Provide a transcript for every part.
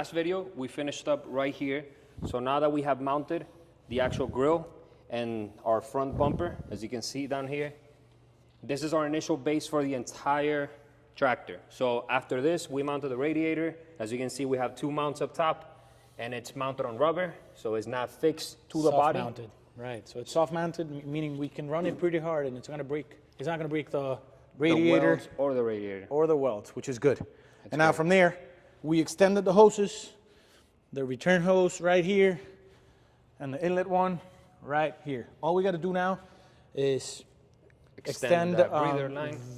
last video, we finished up right here. So now that we have mounted the actual grill and our front bumper, as you can see down here, this is our initial base for the entire tractor. So after this, we mounted the radiator. As you can see, we have 2 mounts up top, and it's mounted on rubber, so it's not fixed to the body. Soft mounted, right. So it's soft mounted, meaning we can run it pretty hard and it's not gonna break the radiator. The welds or the radiator. Or the welds, which is good. And now from there, we extended the hoses, the return hose right here, and the inlet one right here. All we gotta do now is extend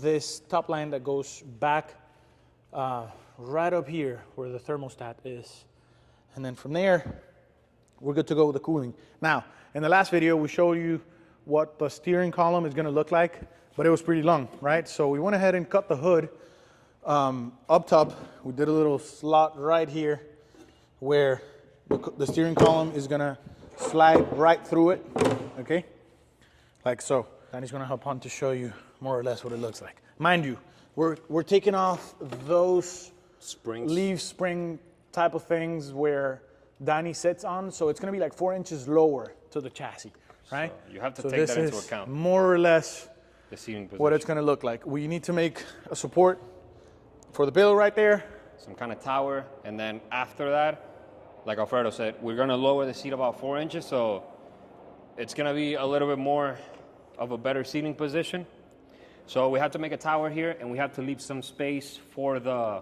this top line that goes back right up here where the thermostat is. And then from there, we're good to go with the cooling. Now, in the last video, we showed you what the steering column is gonna look like, but it was pretty long, right? So we went ahead and cut the hood up top. We did a little slot right here where the steering column is gonna slide right through it, okay? Like so. Danny's gonna hop on to show you more or less what it looks like. Mind you, we're taking off those springs, leaf spring type of things where Danny sits on, so it's gonna be like 4 inches lower to the chassis, right? So you have to take that into account. More or less the seating position. What it's gonna look like. We need to make a support for the pillow right there. Some kind of tower, and then after that, like Alfredo said, we're gonna lower the seat about 4 inches, so it's gonna be a little bit more of a better seating position. So we have to make a tower here, and we have to leave some space for the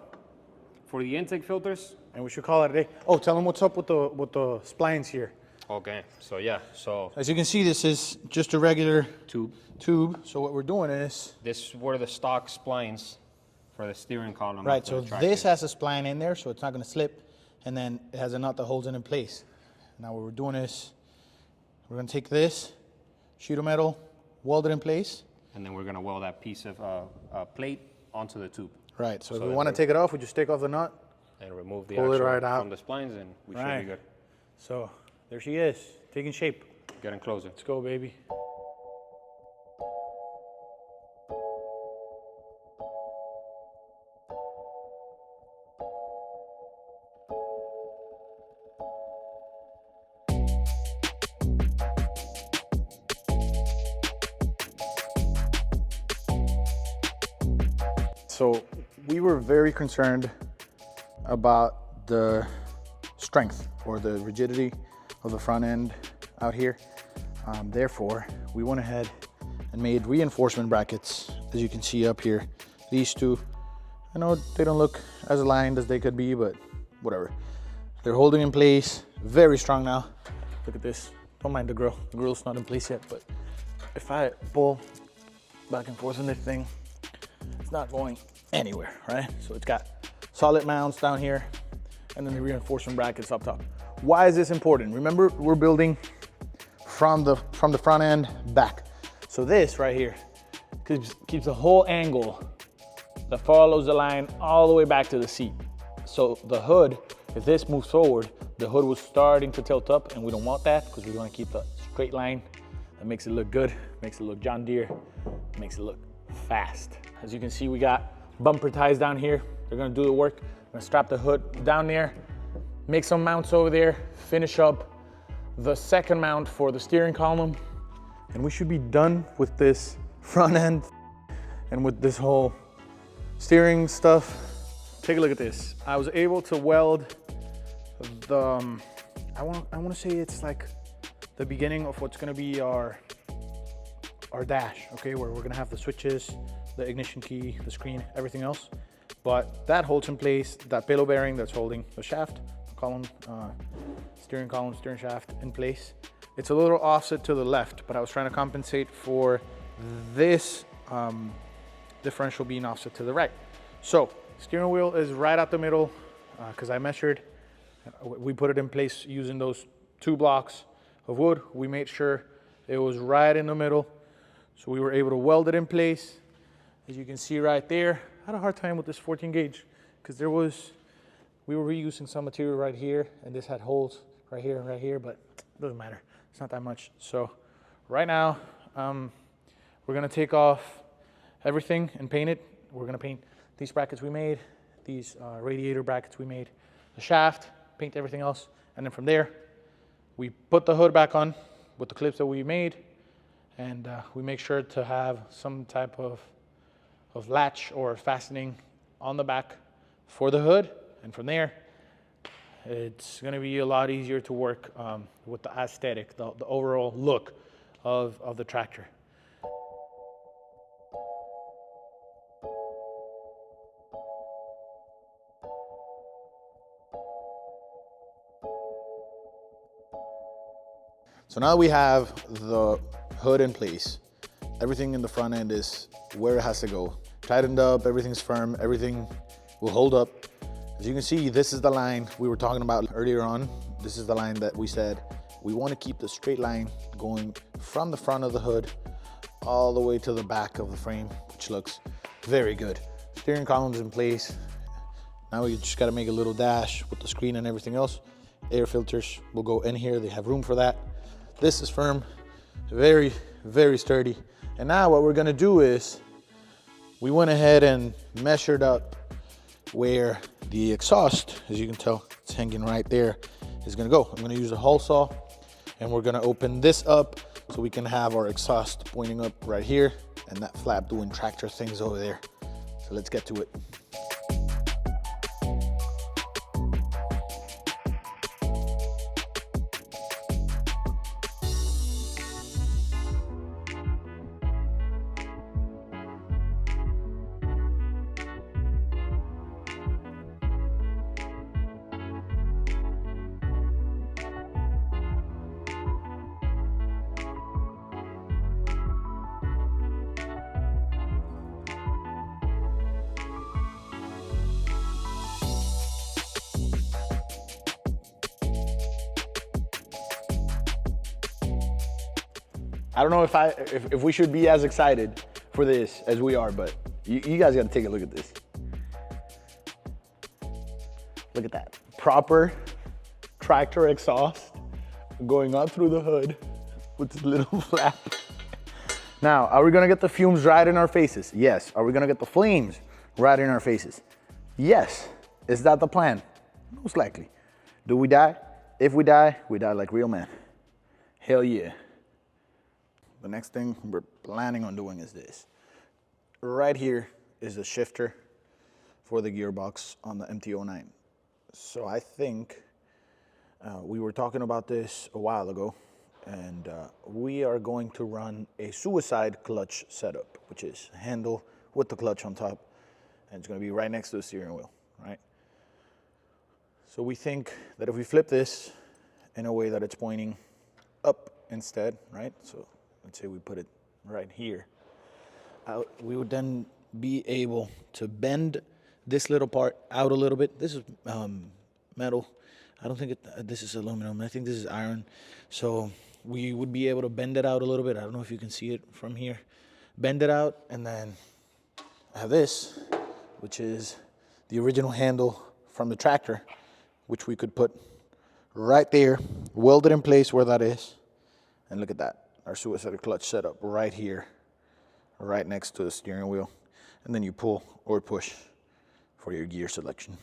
intake filters. And we should call it a day. Oh, tell them what's up with the splines here. Okay, so yeah, so as you can see, this is just a regular tube. So what we're doing is this were the stock splines for the steering column. Right, so this has a spline in there, so it's not going to slip, and then it has a nut that holds it in place. Now what we're doing is we're going to take this sheet of metal, weld it in place, and then we're going to weld that piece of plate onto the tube. Right, so if we want to take it off, we just take off the nut and remove the pull actual it right out from the splines, and we should be good. So there she is, taking shape. Getting closer. Let's go, baby. So we were very concerned about the strength or the rigidity of the front end out here. Therefore, we went ahead and made reinforcement brackets, as you can see up here. These two, I know they don't look as aligned as they could be, but whatever. They're holding in place, very strong now. Look at this, don't mind the grill. The grill's not in place yet, but if I pull back and forth on this thing, it's not going anywhere, right? So it's got solid mounts down here and then the reinforcement brackets up top. Why is this important? Remember, we're building from the front end back. So this right here keeps the whole angle that follows the line all the way back to the seat. So the hood, if this moves forward, the hood was starting to tilt up, and we don't want that because we want to keep the straight line. That makes it look good, makes it look John Deere, makes it look fast. As you can see, we got bumper ties down here. They're gonna do the work. I'm gonna strap the hood down there, make some mounts over there, finish up the second mount for the steering column, and we should be done with this front end and with this whole steering stuff. Take a look at this. I was able to weld the, I want to say it's like the beginning of what's gonna be our dash, okay, where we're gonna have the switches, the ignition key, the screen, everything else. But that holds in place that pillow bearing that's holding the shaft, column, steering shaft in place. It's a little offset to the left, but I was trying to compensate for this differential being offset to the right. So steering wheel is right out the middle because I measured. We put it in place using those 2 blocks of wood. We made sure it was right in the middle, so we were able to weld it in place. As you can see right there, I had a hard time with this 14 gauge because we were reusing some material right here, and this had holes right here and right here, but it doesn't matter. It's not that much. So right now, we're gonna take off everything and paint it. We're gonna paint these brackets we made, these radiator brackets we made, the shaft, paint everything else. And then from there, we put the hood back on with the clips that we made, and we make sure to have some type of latch or fastening on the back for the hood. And from there, it's gonna be a lot easier to work with the aesthetic, the overall look of the tractor. So now we have the hood in place. Everything in the front end is where it has to go. Tightened up, everything's firm, everything will hold up. As you can see, this is the line we were talking about earlier on. This is the line that we said we want to keep the straight line going from the front of the hood all the way to the back of the frame, which looks very good. Steering column's in place. Now we just got to make a little dash with the screen and everything else. Air filters will go in here. They have room for that. This is firm, very, very sturdy. And now what we're gonna do is we went ahead and measured up where the exhaust, as you can tell, it's hanging right there, is gonna go. I'm gonna use a hole saw, and we're gonna open this up so we can have our exhaust pointing up right here and that flap doing tractor things over there. So let's get to it. I don't know if we should be as excited for this as we are, but you guys got to take a look at this. Look at that. Proper tractor exhaust going up through the hood with this little flap. Now, are we going to get the fumes right in our faces? Yes. Are we going to get the flames right in our faces? Yes. Is that the plan? Most likely. Do we die? If we die like real men. Hell yeah. The next thing we're planning on doing is this. Right here is the shifter for the gearbox on the MT09. So I think we were talking about this a while ago, and we are going to run a suicide clutch setup, which is handle with the clutch on top, and it's going to be right next to the steering wheel, right? So we think that if we flip this in a way that it's pointing up instead, right? So let's say we put it right here. We would then be able to bend this little part out a little bit. This is metal. I don't think this is aluminum. I think this is iron. So we would be able to bend it out a little bit. I don't know if you can see it from here. Bend it out, and then I have this, which is the original handle from the tractor, which we could put right there, weld it in place where that is, and look at that. Our suicide clutch setup right here, right next to the steering wheel. And then you pull or push for your gear selection.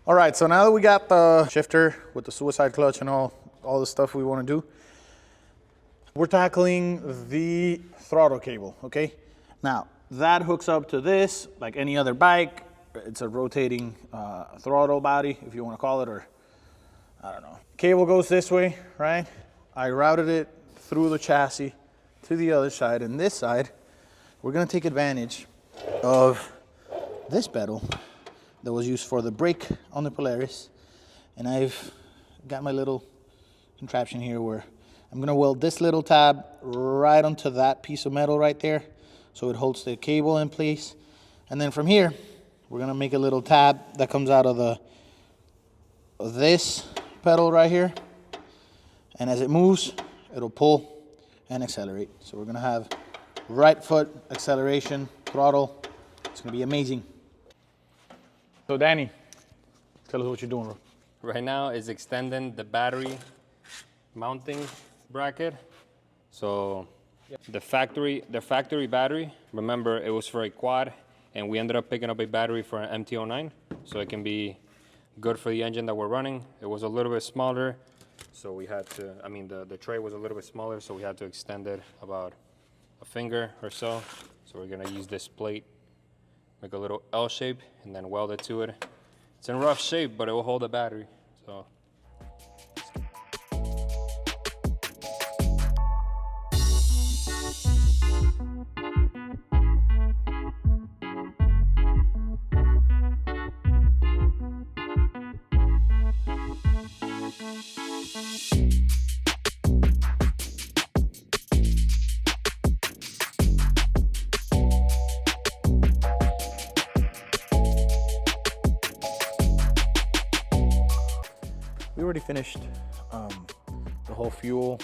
All right, so now that we got the shifter with the suicide clutch and all the stuff we want to do, we're tackling the throttle cable, okay? Now, that hooks up to this like any other bike. It's a rotating throttle body, if you want to call it, or I don't know. Cable goes this way, right? I routed it through the chassis to the other side, and this side, we're gonna take advantage of this pedal that was used for the brake on the Polaris. And I've got my little contraption here where I'm gonna weld this little tab right onto that piece of metal right there, so it holds the cable in place. And then from here, we're gonna make a little tab that comes out of this pedal right here. And as it moves, it'll pull and accelerate. So we're gonna have right foot acceleration, throttle. It's gonna be amazing. So Danny, tell us what you're doing, bro. Right now is extending the battery mounting bracket. So the factory battery, remember it was for a quad, and we ended up picking up a battery for an MT09, so it can be good for the engine that we're running. It was a little bit smaller, so we had to, I mean the tray was a little bit smaller, so we had to extend it about a finger or so. So we're gonna use this plate, make a little L shape, and then weld it to it. It's in rough shape, but it will hold the battery. So. We already finished the whole fuel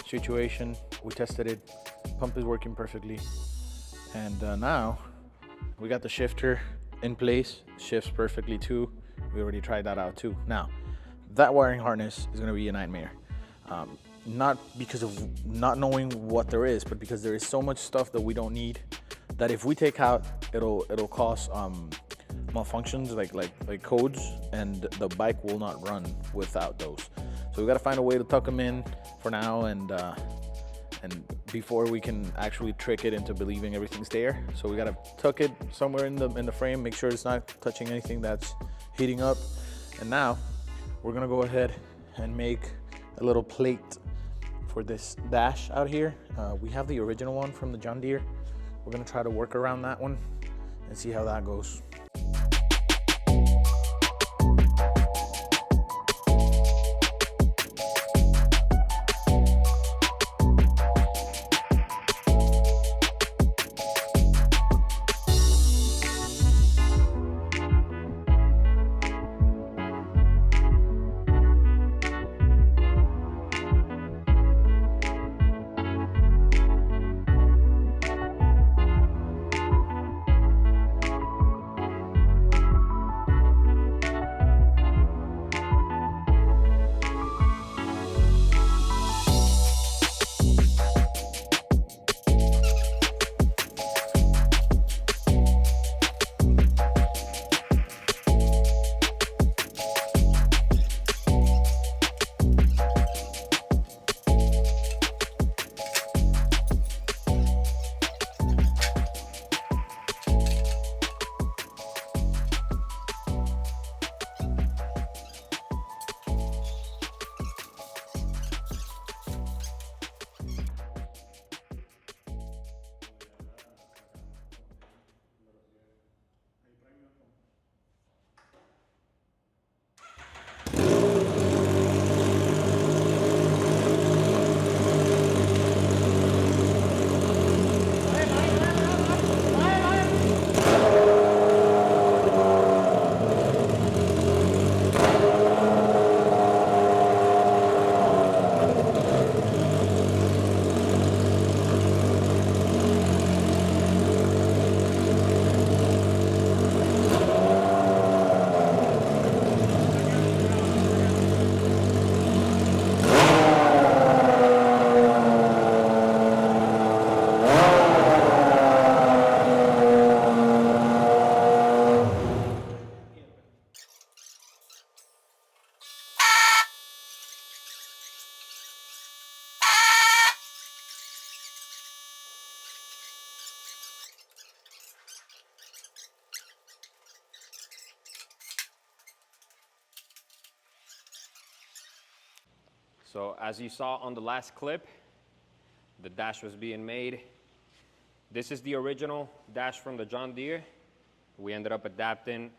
situation. We tested it, pump is working perfectly. And now we got the shifter in place, shifts perfectly too. We already tried that out too. Now, that wiring harness is gonna be a nightmare. Not because of not knowing what there is, but because there is so much stuff that we don't need, that if we take out, it'll cause malfunctions like codes, and the bike will not run without those. So we got to find a way to tuck them in for now, and before we can actually trick it into believing everything's there. So we got to tuck it somewhere in the frame, make sure it's not touching anything that's heating up. And now we're gonna go ahead and make a little plate for this dash out here. We have the original one from the John Deere. We're gonna try to work around that one and see how that goes. So as you saw on the last clip, the dash was being made. This is the original dash from the John Deere. We ended up adapting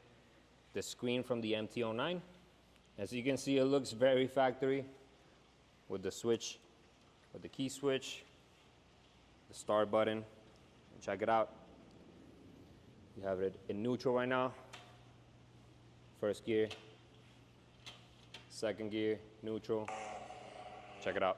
the screen from the MT09. As you can see, it looks very factory with the switch, with the key switch, the start button. Check it out. You have it in neutral right now. First gear, second gear, neutral. Check it out.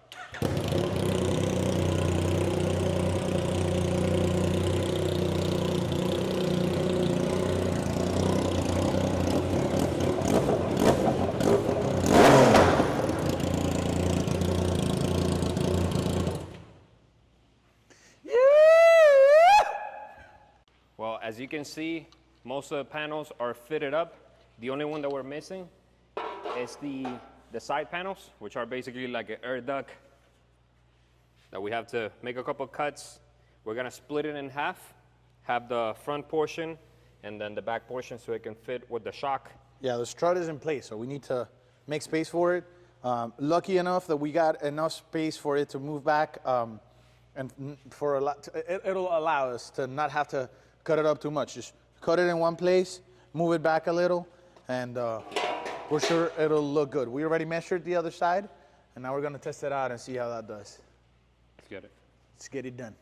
Well, as you can see, most of the panels are fitted up. The only one that we're missing is the side panels, which are basically like an air duct that we have to make a couple cuts. We're gonna split it in half, have the front portion and then the back portion so it can fit with the shock. Yeah, the strut is in place, so we need to make space for it. Lucky enough that we got enough space for it to move back, and for it'll allow us to not have to cut it up too much. Just cut it in one place, move it back a little, and we're sure it'll look good. We already measured the other side, and now we're gonna test it out and see how that does. Let's get it. Let's get it done.